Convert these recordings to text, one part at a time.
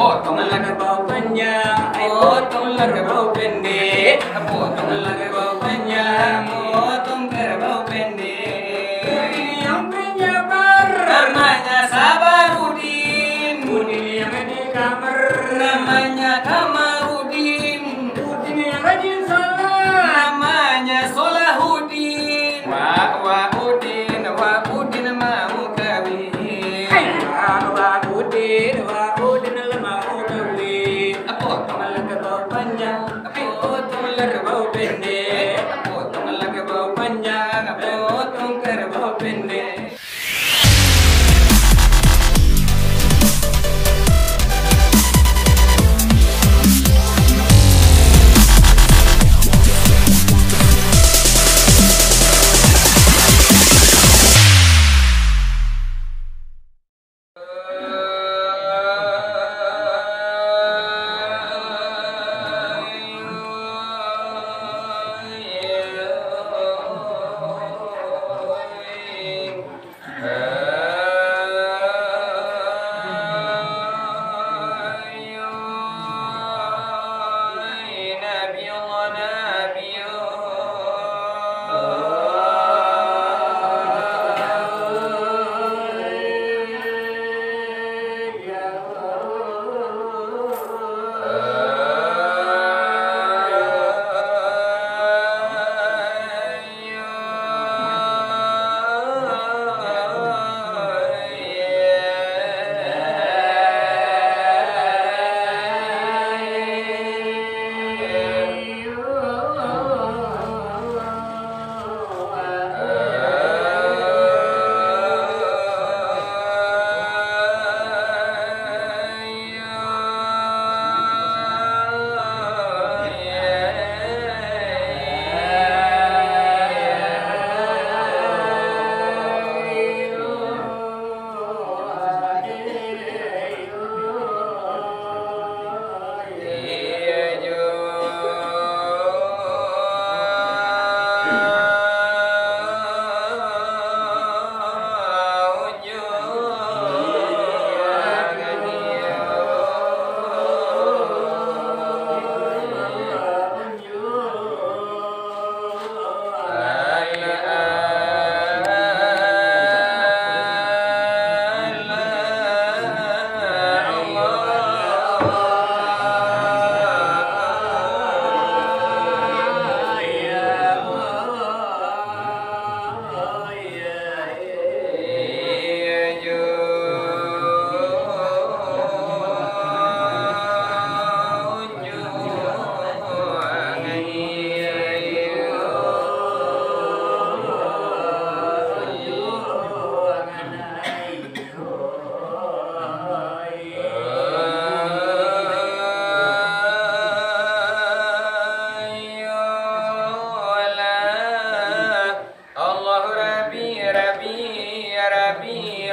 potonglah kerbau panjang, potonglah kerbau pendek, potonglah kerbau panjang, potong kerbau pendek. Yang penjabar namanya Sabarudin, Udin yang di kamar namanya Kamarudin, Udin yang rajin sholat namanya Solahuddin. Wah Udin mau kawin. Udin mau kawin. Potonglah kerbau panjang, potonglah kerbau pendek, potonglah kerbau panjang, potong kerbau pendek.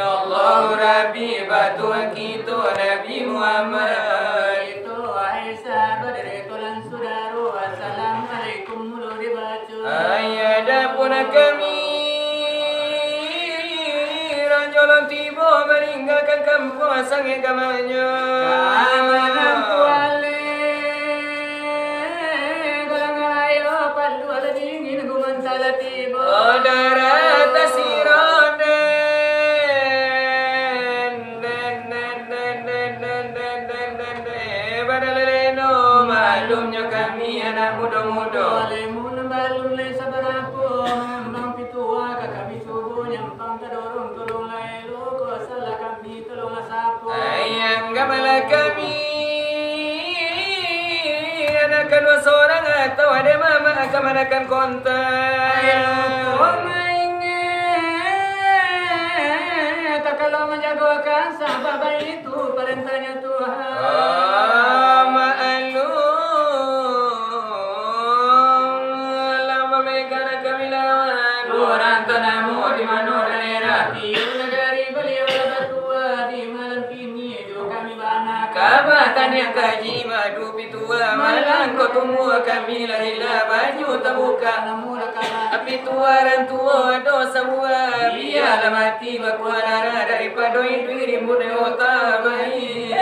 Allahu Rabbi batu kita Nabi Muhammad itu Aisyah badri tulan sudaru. Assalamualaikum mulu dibaca. Ayadapun kami ranjolan tiba meninggalkan kampung sang agamanya. Kamanam tuale golang ayo padu ada dingin gumantala tiba. Darat malumnya kami anak muda-muda Lemun balun le sabarapo nang pitua kami subuh nyampang kadorong tolong laelo ko salah kami tolong sapo. Ayang gamala kami anak kedua seorang atau ada mama akan manakan kontak. Tak kalau menjagokan sahabat itu perintahnya Tuhan. Kabatan yang kaji madu pitua malang kau tumbuh kami lahirlah baju terbuka api tua dan tua dosa buah biarlah mati bakuan darah daripada itu rimbun otak baik.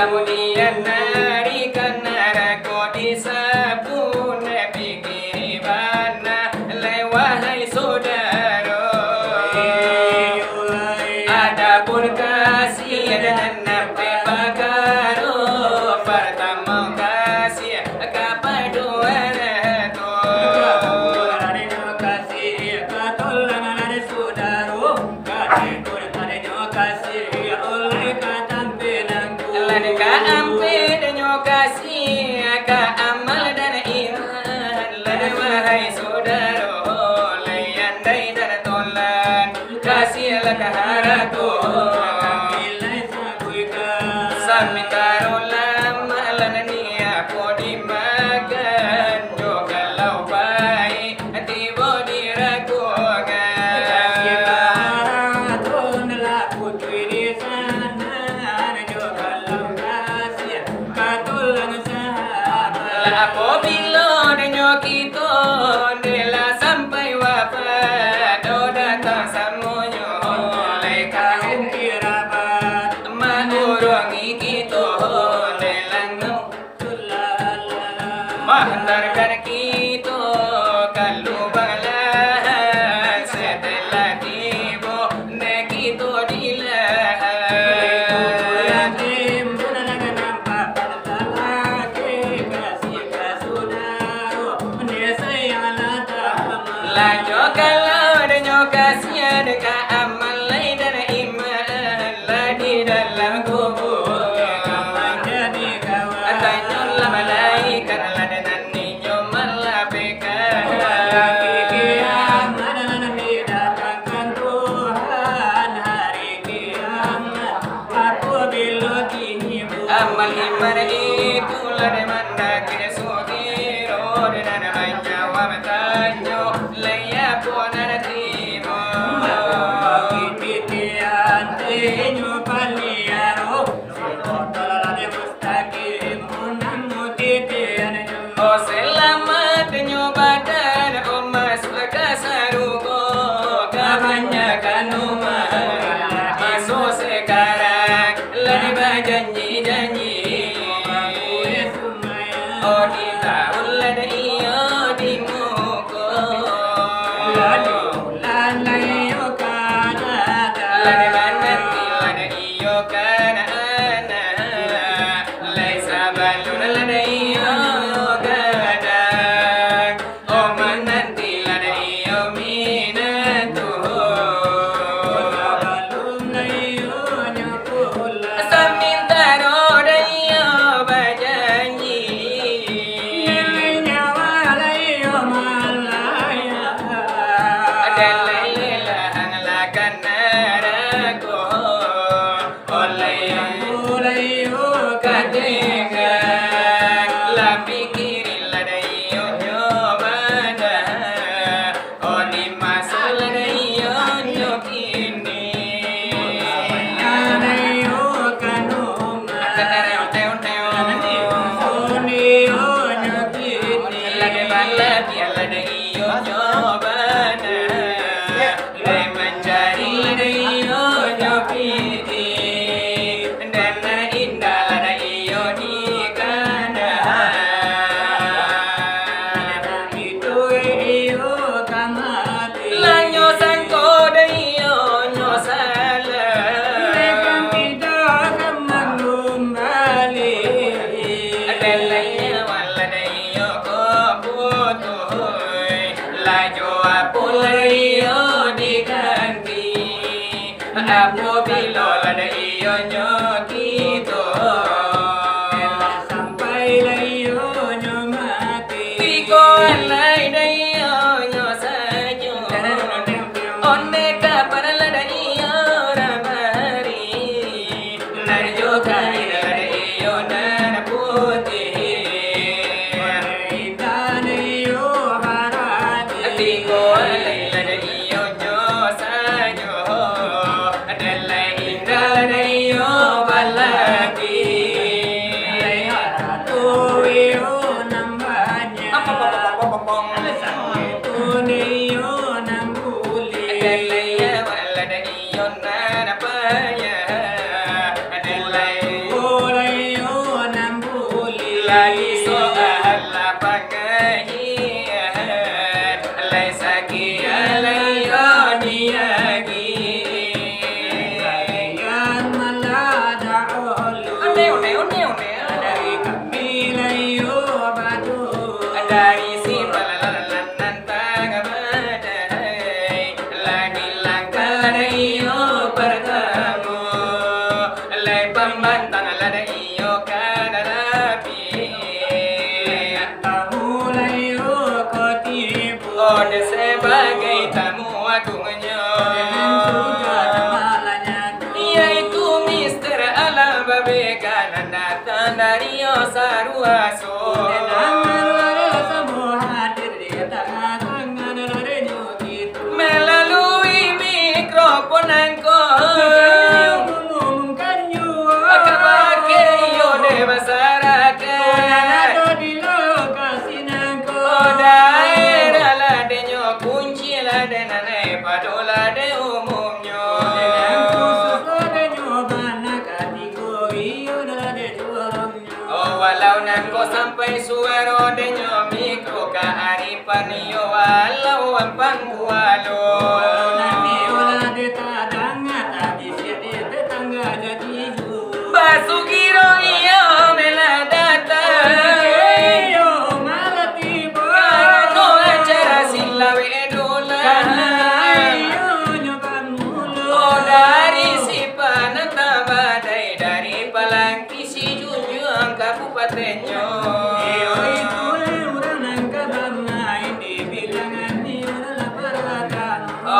Kemudian narikan naraku disapu nepi kiri mana lewahai saudara. Adapun kasih dan nape bakaro pertama kasih kepada ratu. Kasih katolan ada saudara kasih oleh katampilan ka ampe dan kasih ka amal dan iman lada wahai saudara layandai dan tolan kasih la kaharatu samitaro lama lanani aku dimakan jo kalau baik tiba diraku Sampai suara denyo mikro ka aripan yo walau ampang kualo.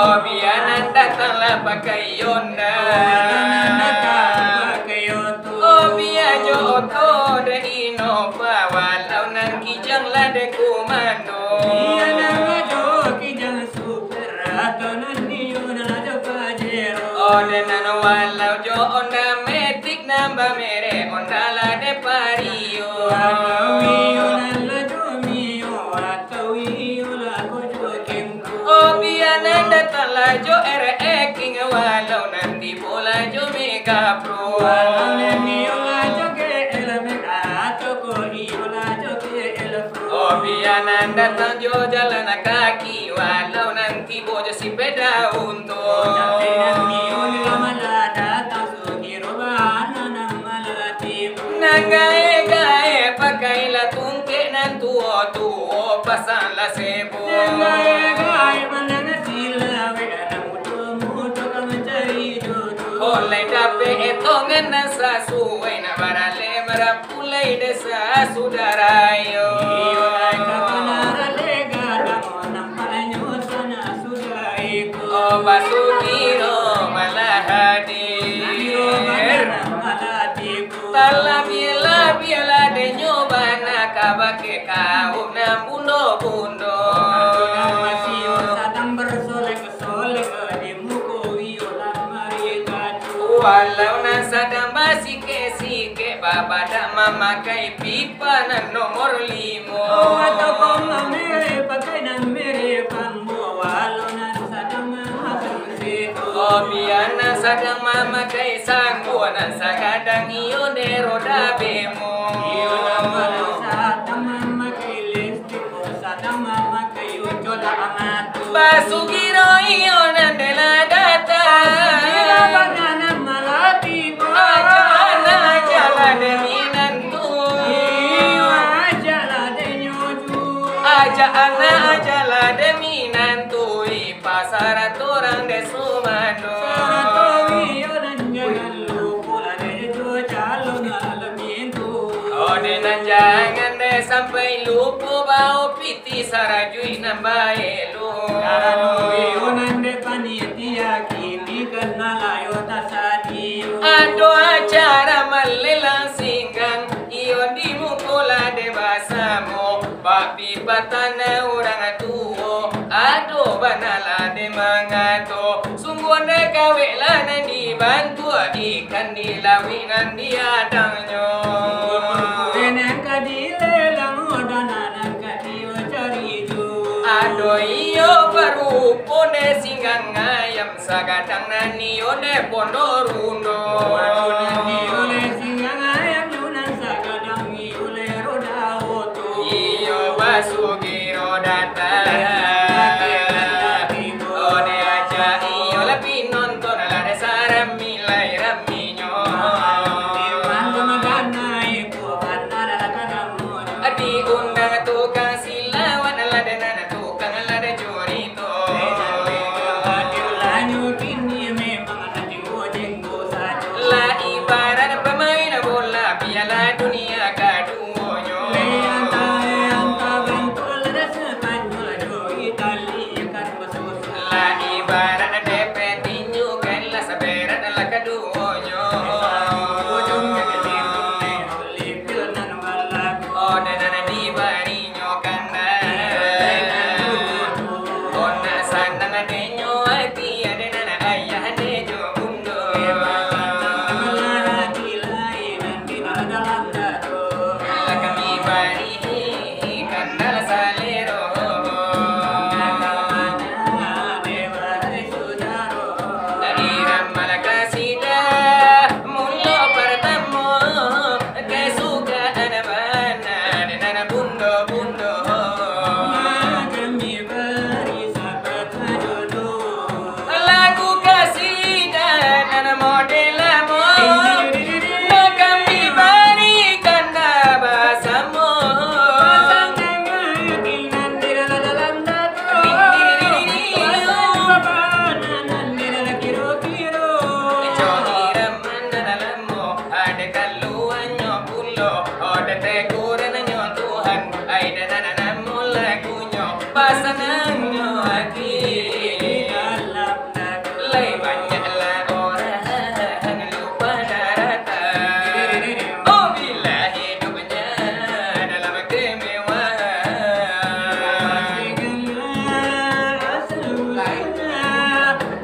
Oh bianan datanglah pakai yonda. Oh biajo oto de inova walau nan kijang la de komando. Oh de nan walau jo onda metik namba mere onda la de pario. Oh bianan datanglah jo king walau nanti bola jo mega pro. Oh bianan datang jo jalan kaki walau nanti bojo si beda untung. Nagae pakailah tungke nan tuo pasang la sebo. Oleh dape etongan nasa suwe na barale merapulai desa sudarayo. Oh basugiro malahadir. Tala biela de nyobana kabake kau na bundo. Walau nasadang basike babada memakai pipa na nomor 5. Oh biana sadang memakai sangguan sakadang iyo de roda bemo. Basugiro iyo nandela data. Ajala demi nantui pasar orang de sumano. Oh denan jangan de sampai lupa bau piti sarajui nambae lu. Ado acara malelang singgang iyo di mukola de basamo. Babi batana orang tuo, ado banala de mangato. Sungguh de kawe lana dibantu ikan dilawinan diadangnya. Ado iyo baru pone singgang ayam sagadang nani ode pondorundo. Sugiro data. Ode aja iyo lebih nonton la de sarami lai raminyo. Adi undang tukang silawan la de nana tukang la de jurito. La ibarat pemain bola piala dunia kaduonyo.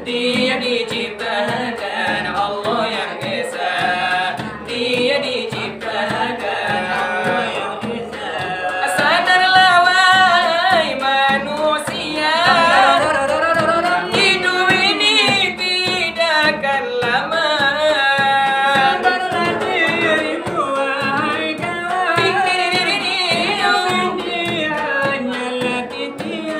Dia diciptakan Allah yang Esa. Dia diciptakan Allah yang Esa. Sadarlah wahai manusia, hidup ini tidak akan lama. Sadarlah dirimu wahai kawan, hidup ini hanyalah titian.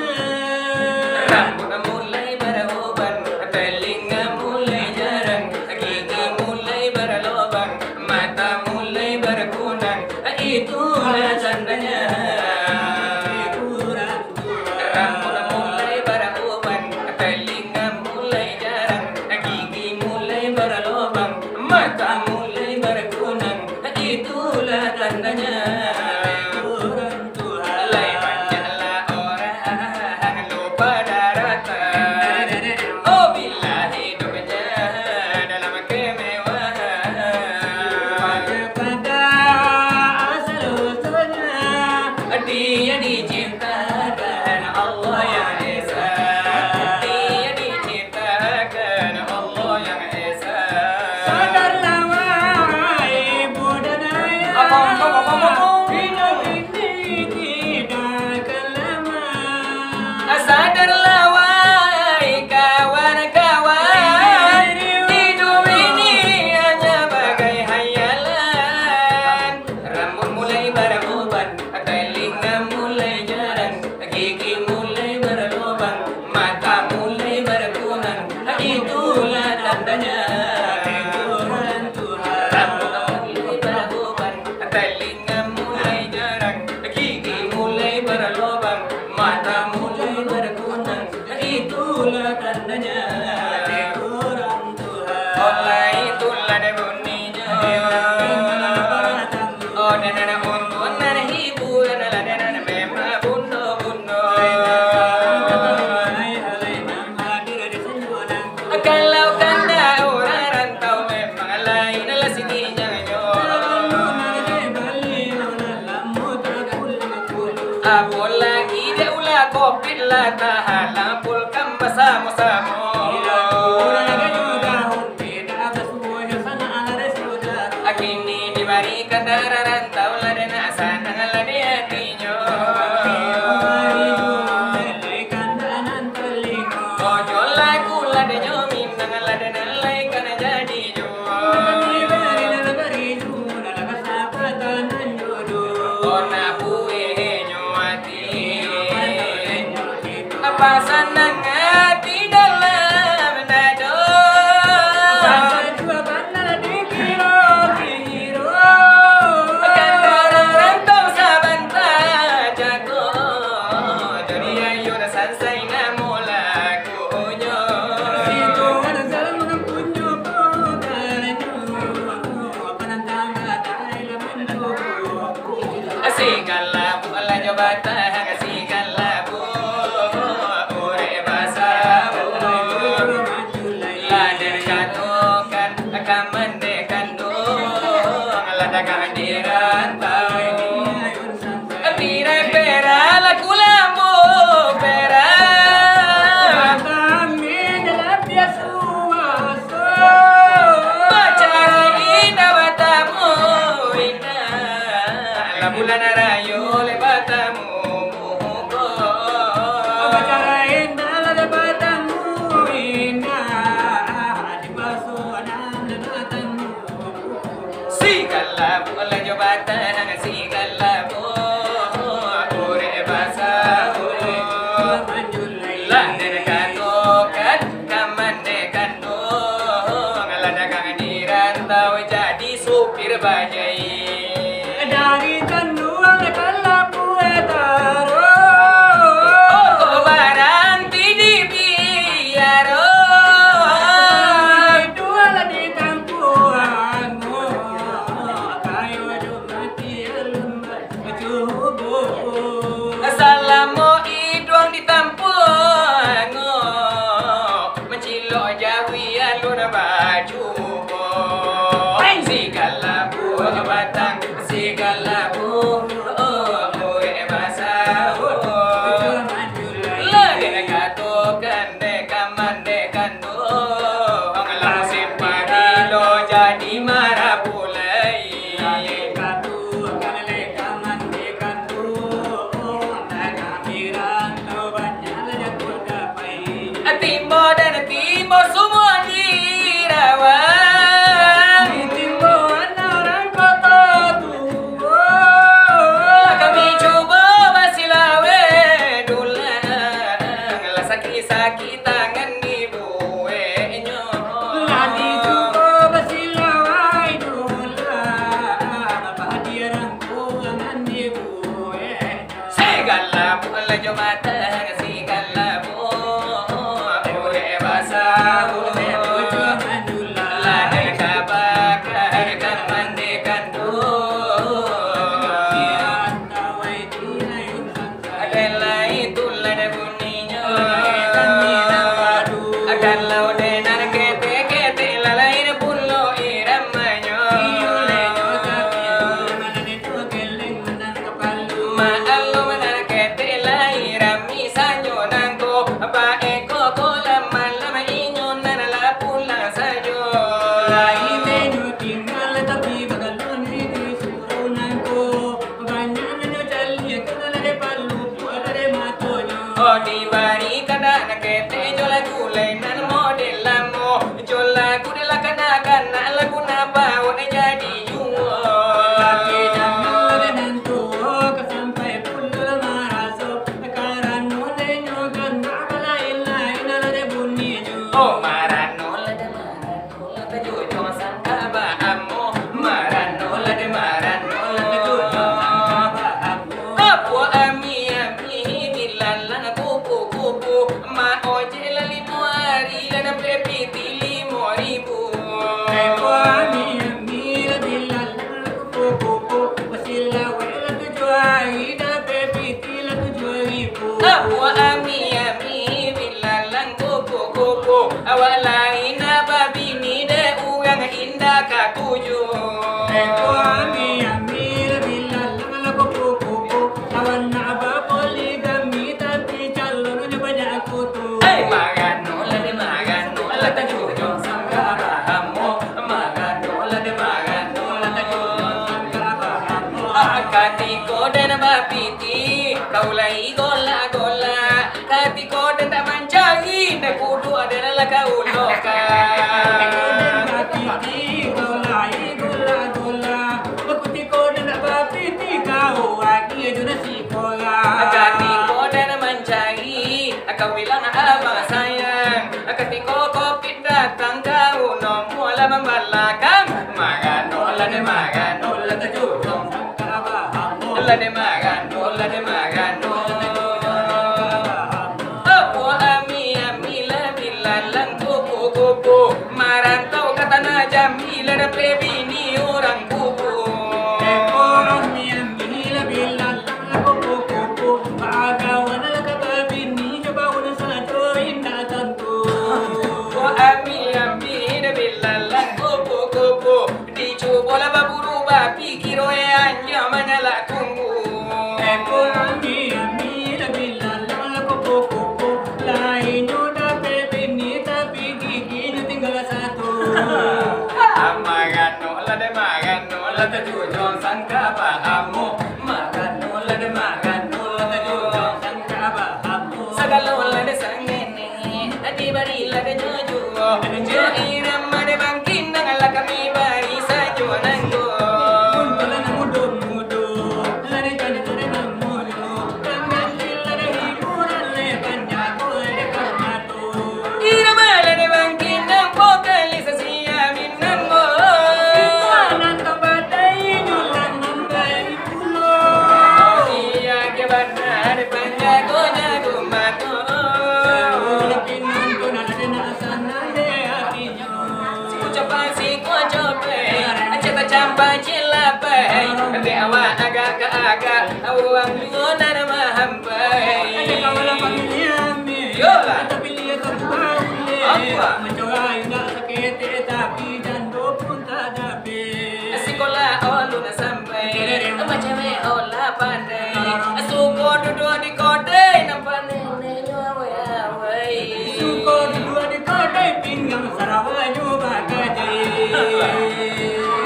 Rambut mulai beruban, telinga mulai jarang, gigi mulai berlubang, mata mulai berkunang. Itulah tandanya. Rambut mulai beruban, telinga mulai jarang, gigi mulai berlubang, mata mulai berkunang. Itulah tandanya. Mulai banyalah orang lupa daratan. Oh bila hidupnya dalam kemewahan. Pada asal usulnya dia diciptakan Allah yang Esa. Dia diciptakan Allah yang Esa. Sadarlah wahai ibu dan ayah, hidup ini tidak akan lama. Sadarlah wahai kawan-kawan, hidup ini hanya bagai hayalan. Rambut mulai beruban, telinga mulai jarang, gigi mulai berlubang, mata mulai berkunang. Itulah tandanya. Rambut mulai beruban, telinga mulai jarang, gigi mulai berlubang, mata mulai berkunang. Itulah tandanya. Oleh itulah bunyinya. Oh dan untuk hiburan dan memang bundo-bundo. Kalau kanda orang rantau memang lainlah sininya yo. Apalagi dia ulah kopit lah tahala pulkam bersama-sama. Kini diberikan darah rantau lah dan asana lah dia tinyo. Ojo lagu lah dan nyomin lah dan alaikan jadi jo. Ona buih nyuati apa sanang hati dalam dado. Kandara rantau sabanta jatuh, jadi ayo sansai namola kunyo. Sigala bu ala jabatan, sigala bu ure basabu. Lader katokan kamande kandung, ladakan dirantau. Pira pera la kulambo pera. Pacara ina batamu ina, la bulan rayo le batamu mugo. Pacara ina la batamu ina, di basuhan le batamu. Sigala bu ala jabatan, sigala bu ure basabu. Lader katokan kamande kandung, ladakan dirantau jadi supir bajai. Dari tanduang kalapu etaro, oh barang di biaro. Dua di tampuanmu, kayu mati lembat cubu. Salamu idong di tampuanmu, mencilok jawi alun baju. Sigala bu batang, sigala bu ure basabu. Laden katokan de kamande kando, sawo lada kabakar kamande kando adalah itu lada buninya adalah denar kete kete lalain pulo iramanyo maalo manar kete lairam misanyo nangko apa eko kola malam inyo nanala pula sayo di bari kada nakete jola gulay nan model lamo jola gudela kana kana lagu napa wona jadi yuwo laki jangan nantu sampai pulul maraso karano lenyo kana bala illa lade bunni oh marano lade jojo sangka ba amo marano lade jojo sangka ba amo apo ami dilalang ma oje la limuari la pepiti limoribu eko ami la dilalang kupu wasila wala tujuai da pepiti la tujuibu apo ami dilalang kupu awala ina babini de uang indah kakuju eko ami la dilalang kupu awan aba poligami tapi calon banyak kutu magano la tajujo sangka bahamo magano la tajujo sangka bahamo akati koden bapiti kaulai gola kati koden tak mancagi na kudu adalah la kauloka bapiti kaulai gola bakuti koden bapiti kau aki juna sikola akati koden mancagi kau bilang abang sayang ketika kopi datang kau nomor lama belakang magano la tajujong sangka bahamo la de magano apo ami la bilalang kupu marantau kata na jamila da pebini orang kupu eko ami la bilalang kupu agawan la kata bini coba udah sajo indah tentu ami da bilalang kupu dicoba la baburu bapi kiro anya manala kungu eko ami la bilalang kupu lainnya da bebini tapi giginya tinggal satu magano la tajujong sangka bahamo magano la tajujong sangka bahamo sagalo la de sangene adi bari la de jojo jo iram made bangkin nang la kami bari sajo nanggo la na mudo la de jane nang mudo kangan la de hiburan le panjago de kamato iram la de bangkin nang pokali sasia minango nang kabadai nyulang nang bai pulo iya ke benar panjago jago mato Campa cilapai, dewa agak awang lunar mahampai. Kalau pamilya yola, tapi lihat terpaule. Mencoba enggak sakit tapi jantung pun tak dape. Sekolah olu na sampai, macam ola pandai. Suko duduk di kodai, nampak nenek awai. Suko duduk di kodai, pinggang Sarawak juga gajah.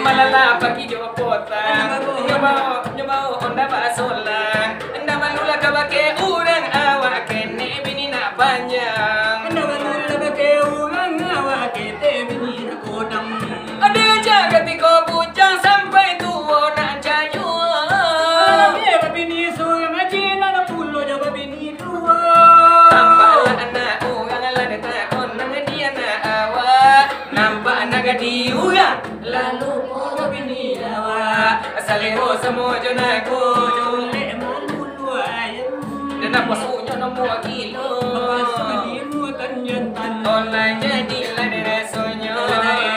Malala pagi jawab kota nyoba onda basolang anda malula kabake urang awak kene bini nak panjang anda malula kabake urang awak kene bini nak kodam ada jaga tiko bujang sampai tua nak cayu dia babini suruh macina nak pulo jawab bini tua nampak anak urang lah detak konang dia nak awak nampak anak diurang lalu Saleho samo jonako jole malulu ayam dan apa sunyo no mo kilo apa suni mu tanyan tan Tola jadilah deresonyo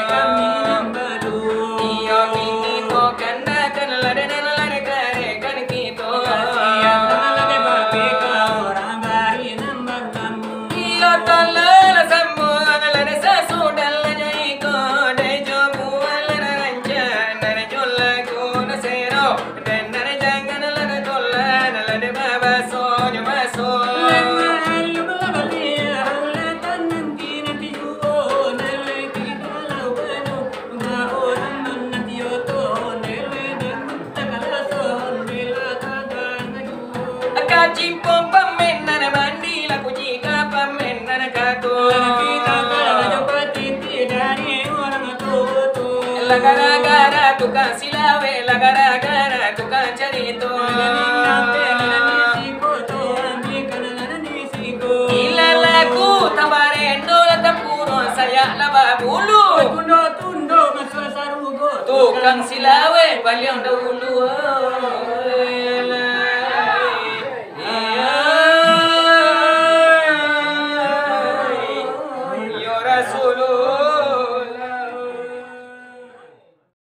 kami nambadu. Iyo kini to kandakan lade kare kan kito Kasihan lagi babi kau orang bayi nambadamu. Iyo tola la sambo lade sasudal jaiko dejo buala ranjan nare jola guna sero dan nare jangan lade tola lade baba sonyo maso Kajimpong pamenan mandi laku jika pamenan kato Lagara-gara tukang silawe Lagara-gara tukang carito Ila laku tabarendo Latapuro saya laba bulu Tukang silawe paling dahulu